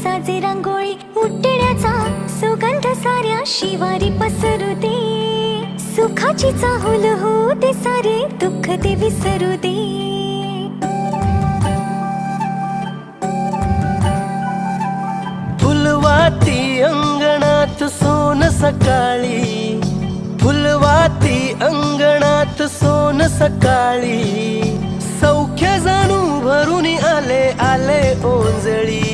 साजे रांगोळी उठण्याचा सुगंध साऱ्या शिवारी पसरू दे. सुखाची चाहुल होऊ दे सारे दुःख ते विसरू दे. फुलवाती अंगणात सोन सकाळी, फुलवाती अंगणात सोन सकाळी. सौख्य जाणू भरून आले आले ओंजळी.